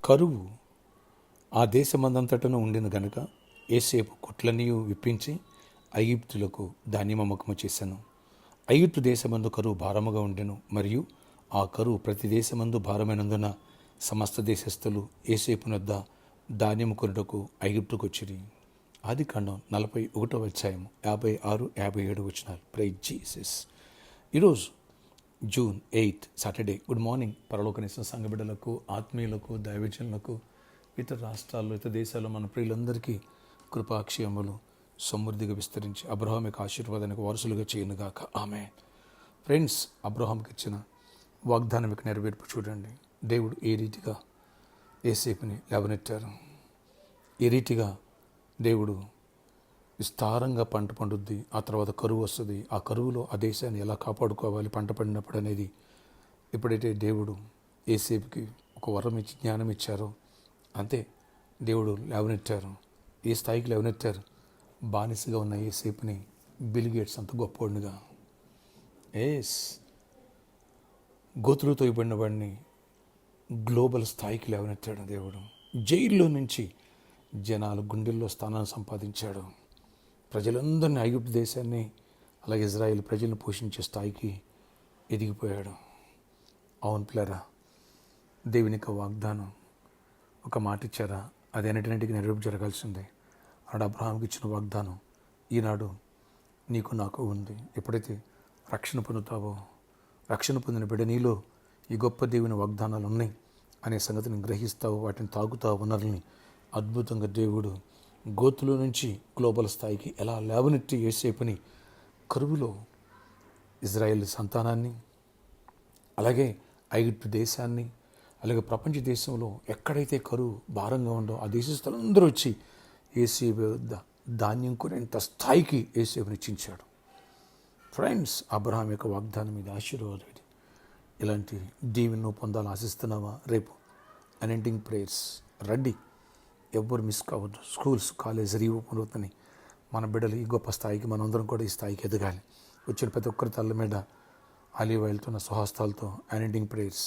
కరువు ఆ దేశమందంతటను ఉండిన గనుక యోసేపు కొట్లన్నీ విప్పించి ఐగుప్తులకు ధాన్యం అమ్మకము చేశాను. ఐగుప్తు దేశమందు కరువు భారముగా ఉండెను, మరియు ఆ కరువు ప్రతి దేశమందు భారమైనందున సమస్త దేశస్థులు యోసేపునొద్ద ధాన్యము కొనుటకు ఐగుప్తుకు వచ్చిరి. ఆదికాండం 41 56, 57 వచనాలు. Praise Jesus. ఈరోజు June 8 సాటర్డే. గుడ్ మార్నింగ్ పరలోకనిస్తున్న సంఘ బిడ్డలకు, ఆత్మీయులకు, దైవజనులకు, ఇతర రాష్ట్రాల్లో, ఇతర దేశాల్లో మన ప్రియులందరికీ కృపాక్షేమములు సమృద్ధిగా విస్తరించి అబ్రహాం యొక్క ఆశీర్వాదానికి వారసులుగా చేయనుగాక. ఆమేన్. ఫ్రెండ్స్, అబ్రహాంకి ఇచ్చిన వాగ్దానం యొక్క నెరవేర్పు చూడండి. దేవుడు ఏ రీతిగా యోసేపుని లేవనెత్తారు, ఏ రీతిగా దేవుడు విస్తారంగా పంట పండుద్ది, ఆ తర్వాత కరువు వస్తుంది, ఆ కరువులో ఆ దేశాన్ని ఎలా కాపాడుకోవాలి పంట పడినప్పుడు అనేది ఎప్పుడైతే దేవుడు యోసేపుకి ఒక వరం ఇచ్చి జ్ఞానం ఇచ్చారో అంతే దేవుడు లేవనెత్తారు. ఏ స్థాయికి లేవనెత్తారు? బానిసగా ఉన్న యోసేపుని బిల్ గేట్స్ అంత గొప్పవాడినిగా, గోతులతో ఇవ్వబడిన వాడిని గ్లోబల్ స్థాయికి లేవనెత్తాడు దేవుడు. జైల్లో నుంచి జనాల గుండెల్లో స్థానాన్ని సంపాదించాడు. ప్రజలందరినీ, ఐగుప్తు దేశాన్ని, అలాగే ఇజ్రాయిల్ ప్రజలను పోషించే స్థాయికి ఎదిగిపోయాడు. అవును పిల్లరా, దేవుని యొక్క వాగ్దానం ఒక మాట ఇచ్చారా, అది అన్నిటికి నెరవేర్పు జరగాల్సిందే. ఆడ అబ్రహాంకి ఇచ్చిన వాగ్దానం ఈనాడు నీకు నాకు ఉంది. ఎప్పుడైతే రక్షణ పొందుతావో, రక్షణ పొందిన బిడ్డ నీలో ఈ గొప్ప దేవుని వాగ్దానాలు ఉన్నాయి అనే సంగతిని గ్రహిస్తావు, వాటిని తాగుతావు. వనరుల్ని అద్భుతంగా దేవుడు గోతులో నుంచి గ్లోబల్ స్థాయికి ఎలా లేవనెత్తి యోసేపుని కరువులో ఇజ్రాయెల్ సంతానాన్ని, అలాగే ఐగుప్తు దేశాన్ని, అలాగే ప్రపంచ దేశంలో ఎక్కడైతే కరువు భారంగా ఉందో ఆ దేశస్థులందరూ వచ్చి యోసేపు వద్ద ధాన్యం కొనేంత స్థాయికి యోసేపుని ఇచ్చించాడు. ఫ్రెండ్స్, అబ్రహాం యొక్క వాగ్దానం మీద ఆశీర్వాదం ఇది. ఇలాంటి దీవెనను పొందాలని ఆశిస్తున్నావా? రేపు అనెండింగ్ ప్రేయర్స్ రండి, ఎవ్వరు మిస్ కావద్దు. స్కూల్స్, కాలేజ్ రీఓపెన్ అవుతున్నాయి. మన బిడ్డలు ఈ గొప్ప స్థాయికి, మనందరం కూడా ఈ స్థాయికి ఎదగాలి. వచ్చిన ప్రతి ఒక్కరి తల్ల మీద ఆలివ్ ఆయిల్తో, స్వహస్తాలతో unending prayers,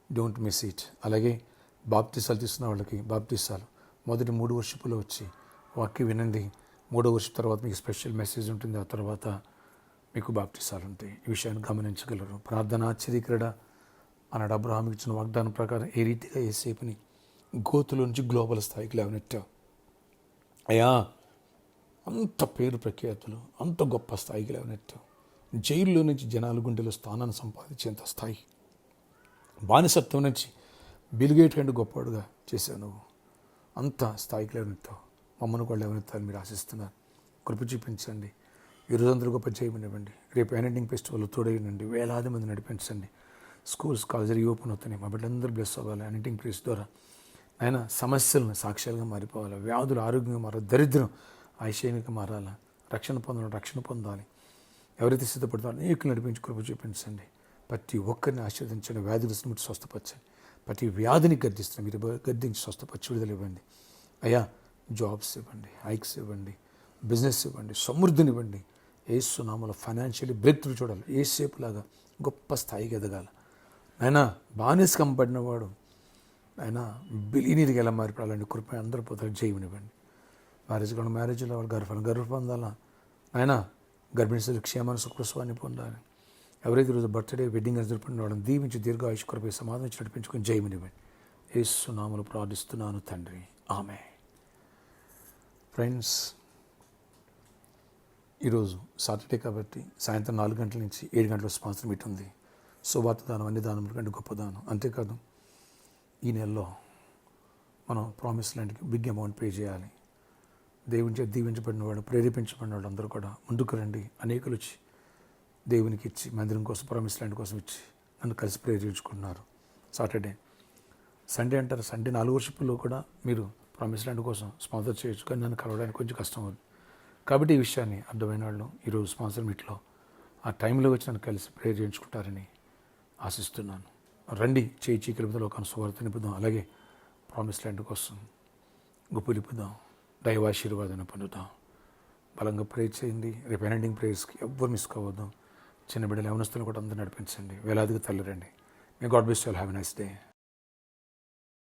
don't miss it. అలాగే బాప్టిసాలు తీసుకున్న వాళ్ళకి బాప్టిసాలు మొదటి 3 వర్షిపులో వచ్చి వాక్యం వినండి. 3వ వర్షిప్ తర్వాత మీకు స్పెషల్ మెసేజ్ ఉంటుంది, ఆ తర్వాత మీకు బాప్టిసాలు ఉంటాయి. ఈ విషయాన్ని గమనించగలరు. ప్రార్థన ఆశ్చర్యక్రీడ అన్నాడు అబ్రహాంకి ఇచ్చిన వాగ్దానం ప్రకారం ఏ రీతిగా యోసేపుని గోతులో నుంచి గ్లోబల్ స్థాయికి లేవనెత్తావు. అయ్యా, అంత పేరు ప్రఖ్యాతులు, అంత గొప్ప స్థాయికి లేవనెత్తావు. జైల్లో నుంచి జనాల గుండెలో స్థానాన్ని సంపాదించేంత స్థాయి, బానిసత్వం నుంచి బిల్గేట్ కంటే గొప్పవాడుగా చేశావు నువ్వు. అంత స్థాయికి లేవనెత్తావు. మమ్మల్ని కూడా లేవనెత్తాలని మీరు ఆశిస్తున్నారు. కృప చూపించండి. ఈ రోజందరూ గొప్ప చేయమనివ్వండి. రేపు అనెండింగ్ ఫెస్టివల్ తోడైనండి. వేలాది మంది నడిపించండి. స్కూల్స్, కాలేజీ రీఓపెన్ అవుతున్నాయి. మా బిడ్డలందరూ బ్లెస్ అవ్వాలి అనెండింగ్ ప్రేస్ ద్వారా. ఆయన సమస్యలను సాక్ష్యాలుగా మారిపోవాలి. వ్యాధులు ఆరోగ్యంగా మారాలి. దరిద్రం ఐశ్వర్యంగా మారాలి. రక్షణ పొందాలి. ఎవరైతే సిద్ధపడతారో అనేకులు నడిపించి కృప చూపించండి. ప్రతి ఒక్కరిని ఆశీర్వదించండి. వ్యాధులు మీరు స్వస్థపరచండి. ప్రతి వ్యాధిని గద్దిస్తున్న మీరు గద్దించి స్వస్థపరిచి విడుదల ఇవ్వండి. అయ్యా, జాబ్స్ ఇవ్వండి, హైక్స్ ఇవ్వండి, బిజినెస్ ఇవ్వండి, సమృద్ధిని యేసు నామములో ఫైనాన్షియల్లీ బ్రేక్ త్రూ చూడాలి. యోసేపులాగా గొప్ప స్థాయికి ఎదగాలి. ఆయన బానిస కంపడినవాడు ఆయన బిలీనీర్కి ఎలా మారిపోవాలండి. కృప అందరూ పోతారు. జయమనివ్వండి. మ్యారేజ్లో వాళ్ళు గర్భ పొందాలా. ఆయన గర్భిణీలు క్షేమాన్ని, సుఖస్వాన్ని పొందాలి. ఎవరైతే ఈరోజు బర్త్డే, వెడ్డింగ్ జరుపుకున్న వాళ్ళని దీవించి దీర్ఘాయుష్ కృప సమాధానం ఇచ్చి నడిపించుకొని జయమనివ్వండి. యేసు నామములో ప్రార్థిస్తున్నాను తండ్రి, ఆమేన్. ఫ్రెండ్స్, ఈరోజు సాటర్డే కాబట్టి సాయంత్రం 4 గంటల నుంచి 7 గంటల స్పాన్సర్ మీట్ ఉంది. సువార్త దానం అన్ని దానముల కంటే గొప్ప దానం. అంతేకాదు ఈ నెలలో మనం ప్రామిస్ ల్యాండ్కి బిగ్ అమౌంట్ పే చేయాలి. దేవుని చేత దీవించబడిన వాళ్ళు, ప్రేరేపించబడిన వాళ్ళు అందరూ కూడా ముందుకు రండి. అనేకులు వచ్చి దేవునికి ఇచ్చి, మందిరం కోసం, ప్రామిస్ ల్యాండ్ కోసం ఇచ్చి నన్ను కలిసి ప్రేరేపించుకుంటున్నారు. సాటర్డే, సండే అంటారు. సండే 4 వర్షిపుల్లో కూడా మీరు ప్రామిస్ ల్యాండ్ కోసం స్పాన్సర్ చేయొచ్చు, కానీ నన్ను కలవడానికి కొంచెం కష్టం అవుతుంది. కాబట్టి ఈ విషయాన్ని అర్థమైన వాళ్ళు ఈరోజు స్పాన్సర్ మీట్లో ఆ టైంలో వచ్చి నన్ను కలిసి ప్రేయర్ చేయించుకుంటారని ఆశిస్తున్నాను. రండి, చేయి చీకలిపుతో లోకాన్ని సువార్త నింపుదాం. అలాగే ప్రామిస్ ల్యాండ్ కోసం గుప్పులిపుదాం, దైవాశీర్వాదాన్ని పొందుతాం. బలంగా ప్రేర్ చేయండి. రేపు అనెండింగ్ ప్రేయర్స్కి ఎవ్వరు మిస్ కావద్దాం. చిన్న బిడ్డలు, యవనస్తులు కూడా అందరూ నడిపించండి. వేలాదిగా తల్లిరండి. May God bless you all. Have a nice day.